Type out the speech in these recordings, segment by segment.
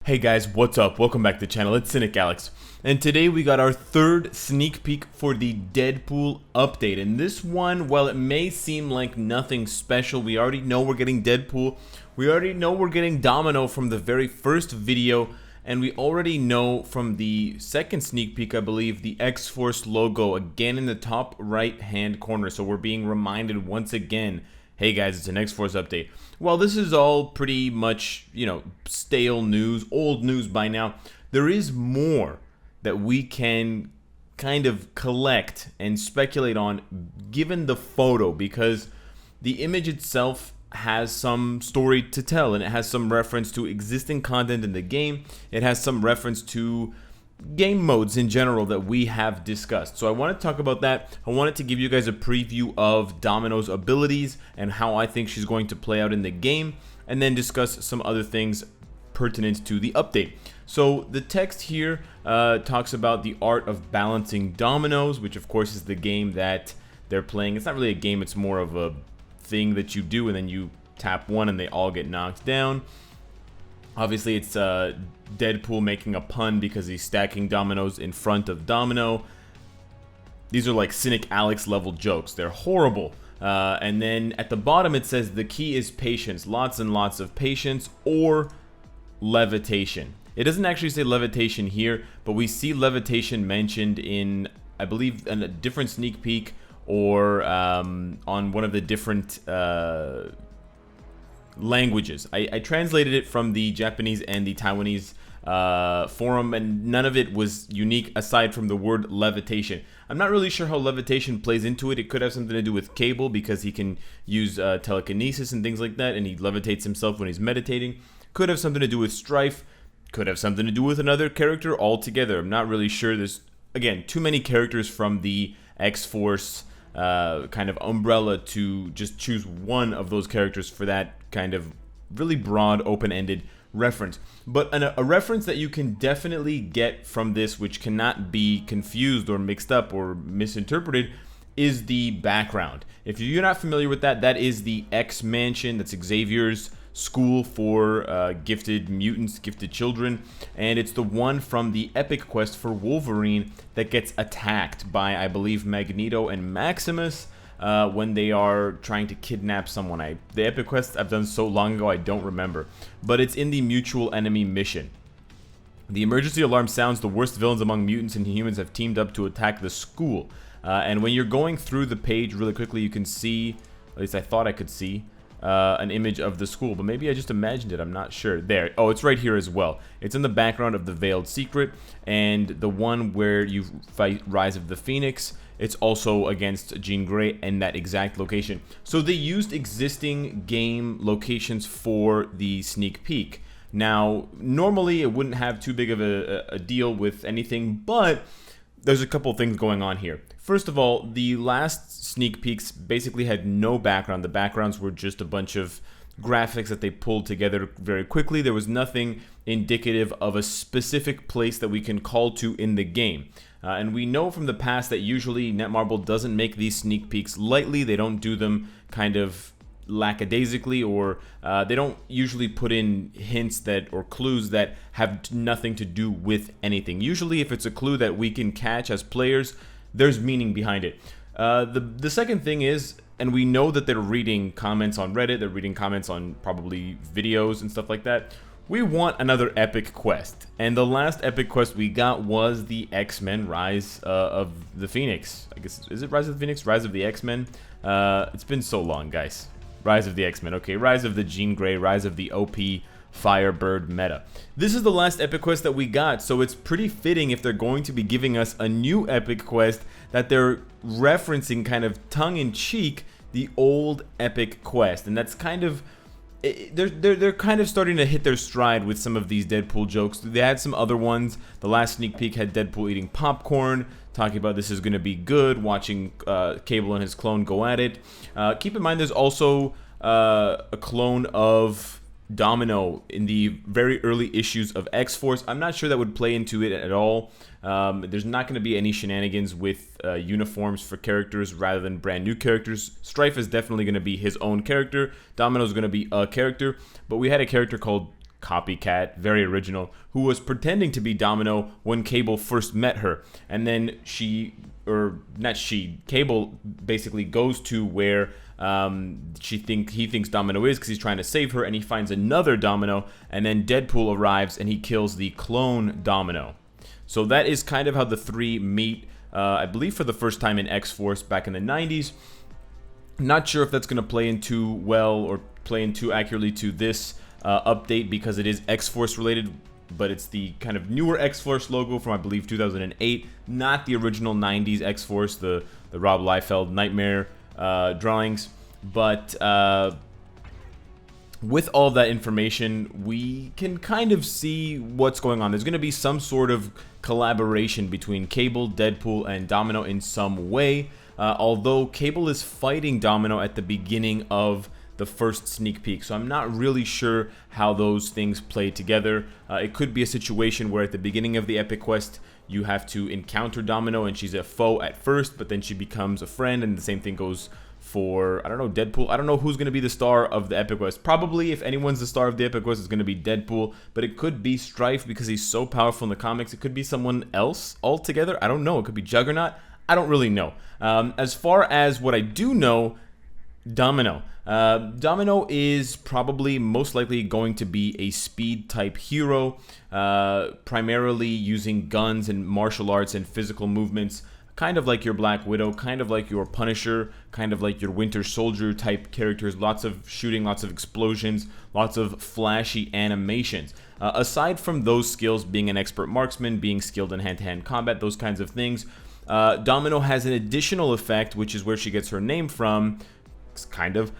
Hey guys, what's up? Welcome back to the channel. It's Cynicalex. And today we got our third sneak peek for the Deadpool update. And this one, while it may seem like nothing special, we already know we're getting Deadpool. We already know we're getting Domino from the very first video. And we already know from the second sneak peek, I believe, the X-Force logo again in the top right hand corner. So we're being reminded once again, hey guys, it's an X-Force update. Well, this is all pretty much, stale news, old news by now. There is more that we can kind of collect and speculate on given the photo, because the image itself has some story to tell, and it has some reference to existing content in the game. It has some reference to game modes in general that we have discussed. So I want to talk about that. I wanted to give you guys a preview of Domino's abilities and how I think she's going to play out in the game, and then discuss some other things pertinent to the update. So the text here talks about the art of balancing dominoes, which of course is the game that they're playing. It's not really a game, it's more of a thing that you do and then you tap one and they all get knocked down. Obviously, it's Deadpool making a pun because he's stacking dominoes in front of Domino. These are like Cynicalex level jokes. They're horrible. And then at the bottom it says the key is patience. Lots and lots of patience, or levitation. It doesn't actually say levitation here, but we see levitation mentioned in, I believe, a different sneak peek or on one of the different languages. I translated it from the Japanese and the Taiwanese forum, and none of it was unique aside from the word levitation. I'm not really sure how levitation plays into it. It could have something to do with Cable, because he can use telekinesis and things like that, and he levitates himself when he's meditating. Could have something to do with Strife. Could have something to do with another character altogether. I'm not really sure. There's, again, too many characters from the X-Force kind of umbrella to just choose one of those characters for that kind of really broad, open-ended reference. But a reference that you can definitely get from this, which cannot be confused or mixed up or misinterpreted, is the background. If you're not familiar with that, that is the X Mansion. That's Xavier's school for gifted mutants, gifted children, and it's the one from the epic quest for Wolverine that gets attacked by, I believe, Magneto and Maximus when they are trying to kidnap someone. The epic quest I've done so long ago I don't remember, but it's in the mutual enemy mission. The emergency alarm sounds. The worst villains among mutants and humans have teamed up to attack the school. And when you're going through the page really quickly, you can see, at least I thought I could see, an image of the school, but maybe I just imagined it, I'm not sure. There, oh, it's right here as well. It's in the background of the Veiled Secret, and the one where you fight Rise of the Phoenix, it's also against Jean Grey in that exact location. So they used existing game locations for the sneak peek. Now, normally it wouldn't have too big of a deal with anything, but there's a couple things going on here. First of all, the last sneak peeks basically had no background. The backgrounds were just a bunch of graphics that they pulled together very quickly. There was nothing indicative of a specific place that we can call to in the game. And we know from the past that usually Netmarble doesn't make these sneak peeks lightly. They don't do them kind of lackadaisically, or they don't usually put in hints that or clues that have nothing to do with anything. Usually if it's a clue that we can catch as players, there's meaning behind it. The second thing is, and we know that they're reading comments on Reddit, they're reading comments on probably videos and stuff like that. We want another epic quest, and the last epic quest we got was the X-Men Rise of the Phoenix. I guess, is it Rise of the Phoenix? Rise of the X-Men? It's been so long, guys. Rise of the X-Men, okay. Rise of the Jean Grey, Rise of the OP Firebird meta. This is the last epic quest that we got, so it's pretty fitting if they're going to be giving us a new epic quest that they're referencing kind of tongue-in-cheek the old epic quest. And that's kind of, they're kind of starting to hit their stride with some of these Deadpool jokes. They had some other ones. The last sneak peek had Deadpool eating popcorn, talking about this is going to be good, watching Cable and his clone go at it. Keep in mind there's also a clone of Domino in the very early issues of X-Force. I'm not sure that would play into it at all. There's not going to be any shenanigans with uniforms for characters rather than brand new characters. Strife is definitely going to be his own character. Domino's going to be a character, but we had a character called copycat, very original, who was pretending to be Domino when Cable first met her. And then Cable basically goes to where he thinks Domino is, because he's trying to save her, and he finds another Domino, and then Deadpool arrives and he kills the clone Domino. So that is kind of how the three meet, I believe for the first time in X-Force back in the 90s. Not sure if that's going to play into well or play into accurately to this update, because it is X-Force related, but it's the kind of newer X-Force logo from, I believe, 2008, not the original 90s X-Force, the Rob Liefeld Nightmare drawings. But with all that information, we can kind of see what's going on. There's going to be some sort of collaboration between Cable, Deadpool, and Domino in some way. Although Cable is fighting Domino at the beginning of the first sneak peek, so I'm not really sure how those things play together. It could be a situation where at the beginning of the Epic Quest, you have to encounter Domino and she's a foe at first, but then she becomes a friend, and the same thing goes for, I don't know, Deadpool. I don't know who's going to be the star of the Epic Quest. Probably, if anyone's the star of the Epic Quest, it's going to be Deadpool, but it could be Strife because he's so powerful in the comics. It could be someone else altogether. I don't know. It could be Juggernaut. I don't really know. As far as what I do know, Domino. Domino is probably most likely going to be a speed type hero, primarily using guns and martial arts and physical movements, kind of like your Black Widow, kind of like your Punisher, kind of like your Winter Soldier type characters. Lots of shooting, lots of explosions, lots of flashy animations. Aside from those skills, being an expert marksman, being skilled in hand-to-hand combat, those kinds of things, Domino has an additional effect, which is where she gets her name from, kind of,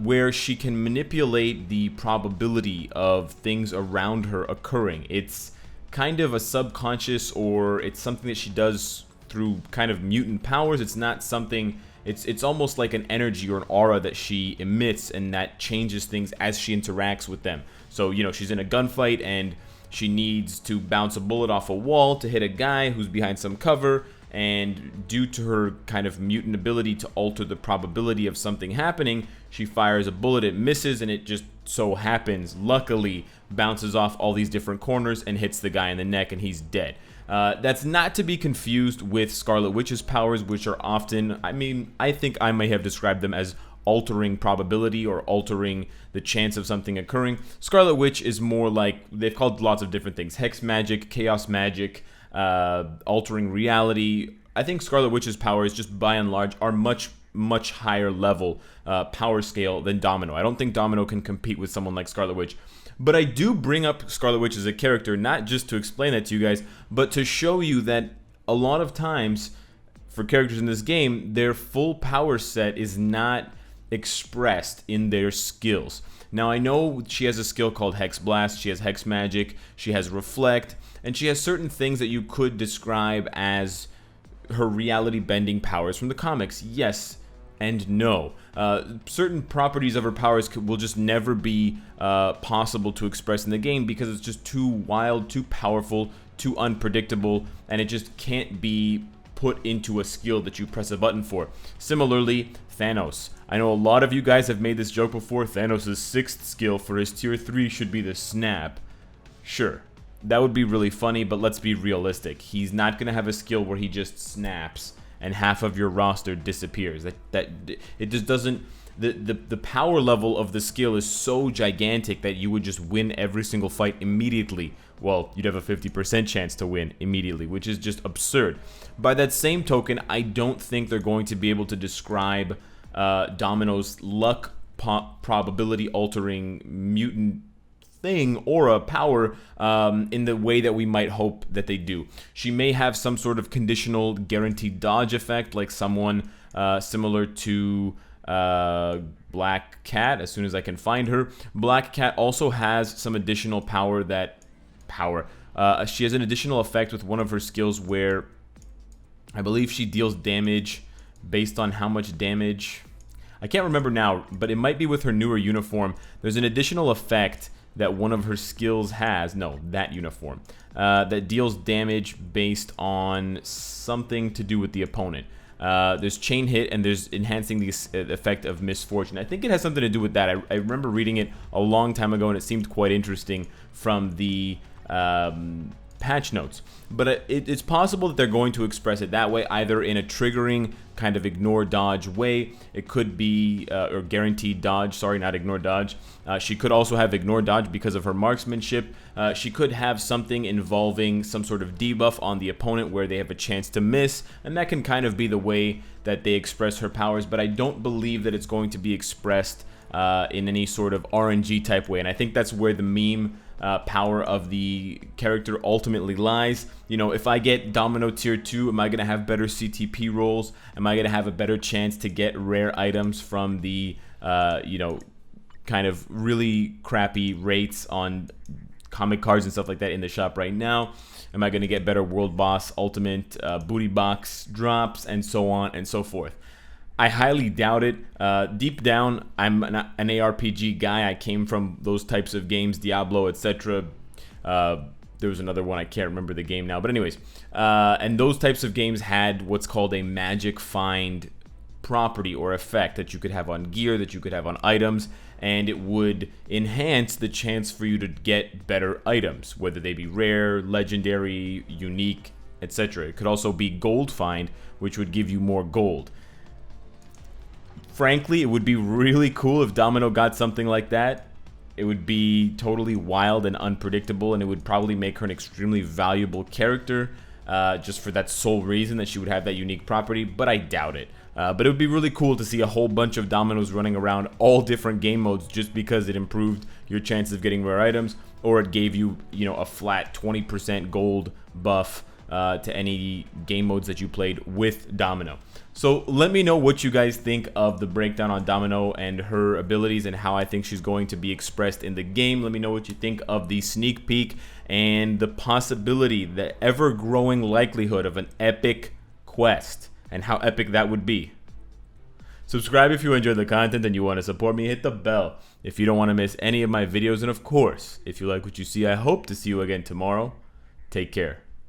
where she can manipulate the probability of things around her occurring. It's kind of a subconscious, or it's something that she does through kind of mutant powers. It's not something, it's almost like an energy or an aura that she emits, and that changes things as she interacts with them. So, you know, she's in a gunfight and she needs to bounce a bullet off a wall to hit a guy who's behind some cover, and due to her kind of mutant ability to alter the probability of something happening, she fires a bullet, it misses, and it just so happens, luckily, bounces off all these different corners and hits the guy in the neck, and he's dead. That's not to be confused with Scarlet Witch's powers, which are often, I think I may have described them as altering probability or altering the chance of something occurring. Scarlet Witch is more like, they've called lots of different things: hex magic, chaos magic, altering reality. I think Scarlet Witch's powers, just by and large, are much higher level power scale than Domino. I don't think Domino can compete with someone like Scarlet Witch. But I do bring up Scarlet Witch as a character, not just to explain that to you guys, but to show you that a lot of times, for characters in this game, their full power set is not expressed in their skills. Now, I know she has a skill called Hex Blast, she has Hex Magic, she has Reflect, and she has certain things that you could describe as her reality-bending powers from the comics. Yes and no. Certain properties of her powers will just never be possible to express in the game because it's just too wild, too powerful, too unpredictable, and it just can't be put into a skill that you press a button for. Similarly, Thanos. I know a lot of you guys have made this joke before. Thanos' 6th skill for his tier 3 should be the Snap. Sure, that would be really funny, but let's be realistic. He's not going to have a skill where he just snaps and half of your roster disappears. It just doesn't. The power level of the skill is so gigantic that you would just win every single fight immediately. Well, you'd have a 50% chance to win immediately, which is just absurd. By that same token, I don't think they're going to be able to describe Domino's luck probability altering mutant thing, aura, power, in the way that we might hope that they do. She may have some sort of conditional guaranteed dodge effect, like someone similar to Black Cat, as soon as I can find her. Black Cat also has some additional power she has an additional effect with one of her skills where I believe she deals damage based on how much damage. I can't remember now, but it might be with her newer uniform. There's an additional effect that one of her skills has, that uniform, that deals damage based on something to do with the opponent. There's chain hit, and there's enhancing the effect of misfortune. I think it has something to do with that. I remember reading it a long time ago, and it seemed quite interesting from the patch notes. But it's possible that they're going to express it that way, either in a triggering kind of ignore dodge way. It could be or guaranteed dodge, sorry, not ignore dodge. She could also have ignore dodge because of her marksmanship. She could have something involving some sort of debuff on the opponent where they have a chance to miss, and that can kind of be the way that they express her powers. But I don't believe that it's going to be expressed in any sort of RNG type way, and I think that's where the meme power of the character ultimately lies. You know, if I get Domino tier 2, am I going to have better CTP rolls? Am I going to have a better chance to get rare items from the, you know, kind of really crappy rates on comic cards and stuff like that in the shop right now? Am I going to get better World Boss Ultimate booty box drops, and so on and so forth? I highly doubt it. Deep down, I'm an ARPG guy. I came from those types of games, Diablo, etc. There was another one, I can't remember the game now. But anyways, and those types of games had what's called a magic find property or effect that you could have on gear, that you could have on items, and it would enhance the chance for you to get better items, whether they be rare, legendary, unique, etc. It could also be gold find, which would give you more gold. Frankly, it would be really cool if Domino got something like that. It would be totally wild and unpredictable, and it would probably make her an extremely valuable character, just for that sole reason that she would have that unique property, but I doubt it. But it would be really cool to see a whole bunch of Dominos running around all different game modes just because it improved your chances of getting rare items, or it gave you, you know, a flat 20% gold buff to any game modes that you played with Domino. So let me know what you guys think of the breakdown on Domino and her abilities and how I think she's going to be expressed in the game. Let me know what you think of the sneak peek and the possibility, the ever-growing likelihood of an epic quest and how epic that would be. Subscribe if you enjoy the content and you want to support me. Hit the bell if you don't want to miss any of my videos. And of course, if you like what you see, I hope to see you again tomorrow. Take care.